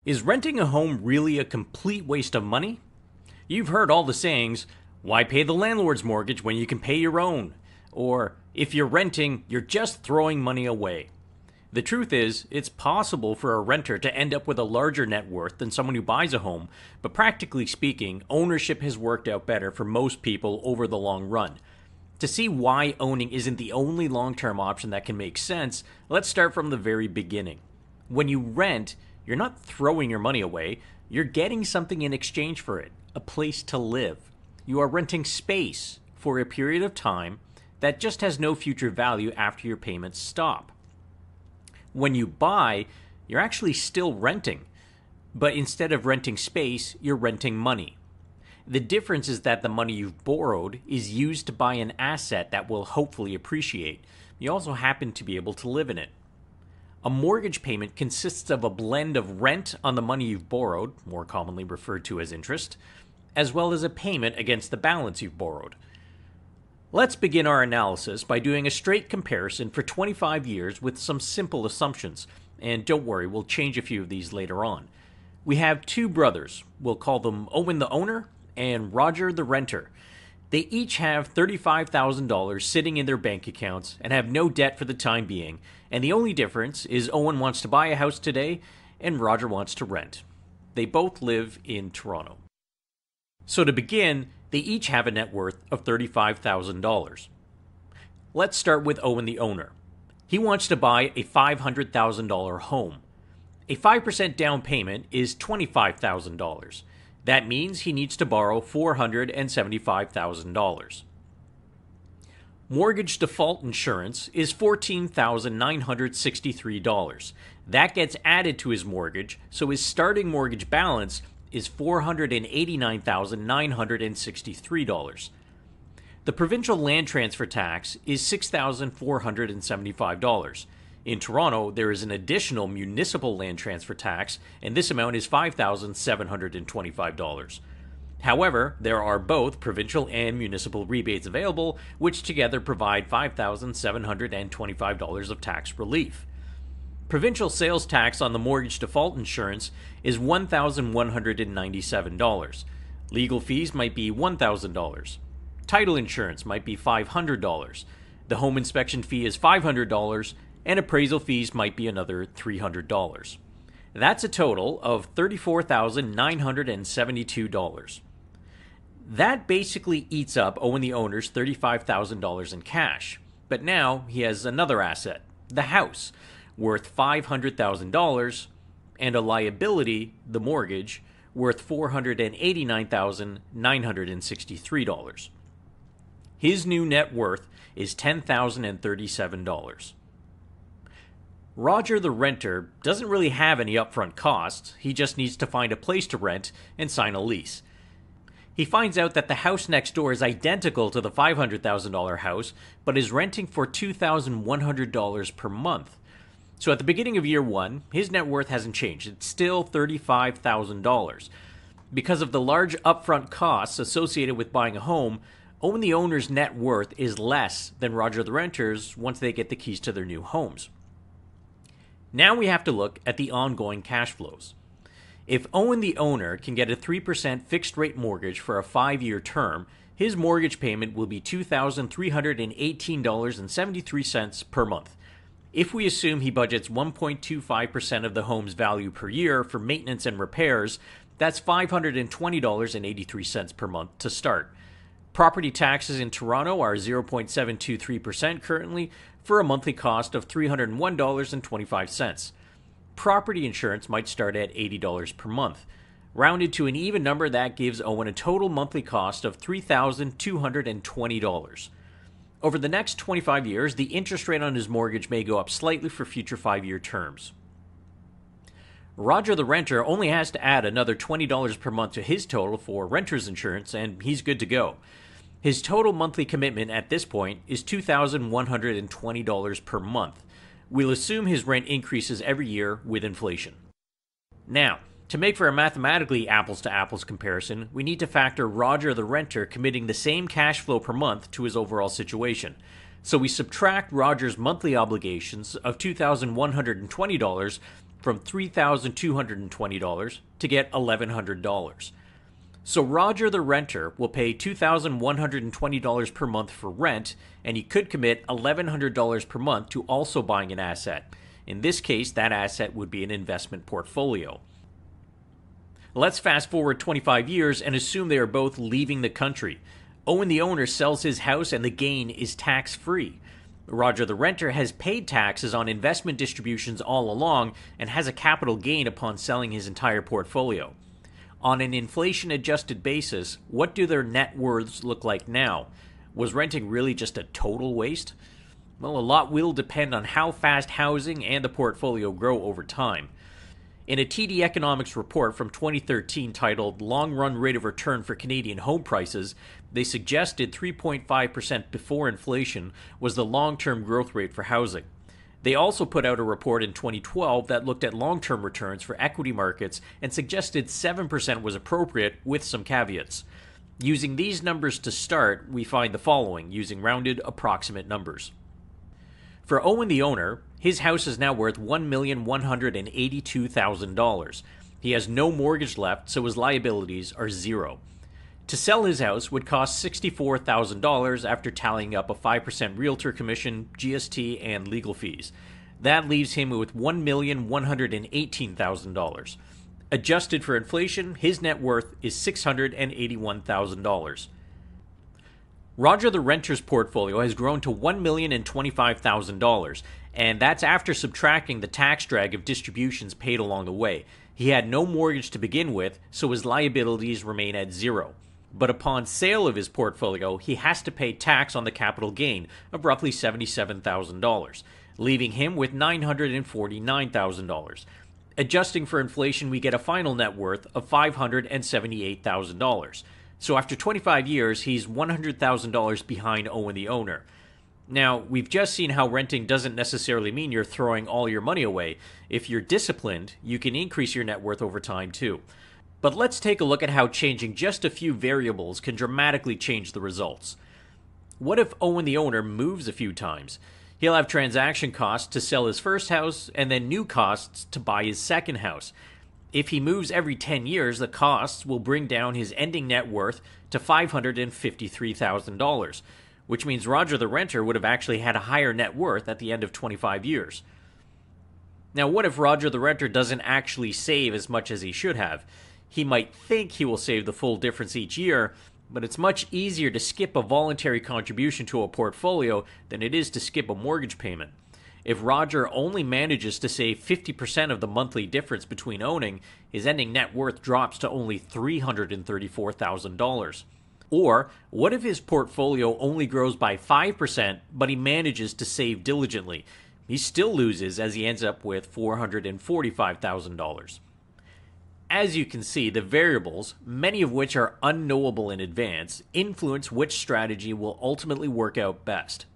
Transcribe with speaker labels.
Speaker 1: Is renting a home really a complete waste of money? You've heard all the sayings, why pay the landlord's mortgage when you can pay your own? Or, if you're renting, you're just throwing money away. The truth is, it's possible for a renter to end up with a larger net worth than someone who buys a home, but practically speaking, ownership has worked out better for most people over the long run. To see why owning isn't the only long-term option that can make sense, let's start from the very beginning. When you rent, you're not throwing your money away, you're getting something in exchange for it, a place to live. You are renting space for a period of time that just has no future value after your payments stop. When you buy, you're actually still renting, but instead of renting space, you're renting money. The difference is that the money you've borrowed is used to buy an asset that will hopefully appreciate. You also happen to be able to live in it. A mortgage payment consists of a blend of rent on the money you've borrowed, more commonly referred to as interest, as well as a payment against the balance you've borrowed. Let's begin our analysis by doing a straight comparison for 25 years with some simple assumptions, and don't worry, we'll change a few of these later on. We have two brothers, we'll call them Owen the owner and Roger the renter. They each have $35,000 sitting in their bank accounts and have no debt for the time being, and the only difference is Owen wants to buy a house today and Roger wants to rent. They both live in Toronto. So to begin, they each have a net worth of $35,000. Let's start with Owen the owner. He wants to buy a $500,000 home. A 5% down payment is $25,000. That means he needs to borrow $475,000. Mortgage default insurance is $14,963. That gets added to his mortgage, so his starting mortgage balance is $489,963. The provincial land transfer tax is $6,475. In Toronto, there is an additional municipal land transfer tax, and this amount is $5,725. However, there are both provincial and municipal rebates available, which together provide $5,725 of tax relief. Provincial sales tax on the mortgage default insurance is $1,197. Legal fees might be $1,000. Title insurance might be $500. The home inspection fee is $500, and appraisal fees might be another $300. That's a total of $34,972. That basically eats up Owen the owner's $35,000 in cash. But now he has another asset, the house, worth $500,000, and a liability, the mortgage, worth $489,963. His new net worth is $10,037. Roger the renter doesn't really have any upfront costs, he just needs to find a place to rent and sign a lease. He finds out that the house next door is identical to the $500,000 house, but is renting for $2,100 per month. So at the beginning of year one, his net worth hasn't changed, it's still $35,000. Because of the large upfront costs associated with buying a home, Owen the owner's net worth is less than Roger the renter's once they get the keys to their new homes. Now we have to look at the ongoing cash flows. If Owen the owner can get a 3% fixed rate mortgage for a 5-year term, his mortgage payment will be $2,318.73 per month. If we assume he budgets 1.25% of the home's value per year for maintenance and repairs, that's $520.83 per month to start. Property taxes in Toronto are 0.723% currently, for a monthly cost of $301.25. Property insurance might start at $80 per month. Rounded to an even number, that gives Owen a total monthly cost of $3,220. Over the next 25 years, the interest rate on his mortgage may go up slightly for future 5-year terms. Roger the renter only has to add another $20 per month to his total for renter's insurance, and he's good to go. His total monthly commitment at this point is $2,120 per month. We'll assume his rent increases every year with inflation. Now, to make for a mathematically apples-to-apples comparison, we need to factor Roger the renter committing the same cash flow per month to his overall situation. So we subtract Roger's monthly obligations of $2,120 from $3,220 to get $1,100. So Roger the renter will pay $2,120 per month for rent, and he could commit $1,100 per month to also buying an asset. In this case, that asset would be an investment portfolio. Let's fast forward 25 years and assume they are both leaving the country. Owen the owner sells his house and the gain is tax-free. Roger the renter has paid taxes on investment distributions all along and has a capital gain upon selling his entire portfolio. On an inflation-adjusted basis, what do their net worths look like now? Was renting really just a total waste? Well, a lot will depend on how fast housing and the portfolio grow over time. In a TD Economics report from 2013 titled Long Run Rate of Return for Canadian Home Prices, they suggested 3.5% before inflation was the long-term growth rate for housing. They also put out a report in 2012 that looked at long-term returns for equity markets and suggested 7% was appropriate with some caveats. Using these numbers to start, we find the following, using rounded approximate numbers. For Owen the owner, his house is now worth $1,182,000. He has no mortgage left, so his liabilities are zero. To sell his house would cost $64,000 after tallying up a 5% realtor commission, GST, and legal fees. That leaves him with $1,118,000. Adjusted for inflation, his net worth is $681,000. Roger the renter's portfolio has grown to $1,025,000, and that's after subtracting the tax drag of distributions paid along the way. He had no mortgage to begin with, so his liabilities remain at zero. But upon sale of his portfolio, he has to pay tax on the capital gain of roughly $77,000, leaving him with $949,000. Adjusting for inflation, we get a final net worth of $578,000. So after 25 years, he's $100,000 behind Owen the owner. Now, we've just seen how renting doesn't necessarily mean you're throwing all your money away. If you're disciplined, you can increase your net worth over time too. But let's take a look at how changing just a few variables can dramatically change the results. What if Owen the owner moves a few times? He'll have transaction costs to sell his first house and then new costs to buy his second house. If he moves every 10 years, the costs will bring down his ending net worth to $553,000, which means Roger the renter would have actually had a higher net worth at the end of 25 years. Now, what if Roger the renter doesn't actually save as much as he should have? He might think he will save the full difference each year, but it's much easier to skip a voluntary contribution to a portfolio than it is to skip a mortgage payment. If Roger only manages to save 50% of the monthly difference between owning, his ending net worth drops to only $334,000. Or, what if his portfolio only grows by 5%, but he manages to save diligently? He still loses as he ends up with $445,000. As you can see, the variables, many of which are unknowable in advance, influence which strategy will ultimately work out best.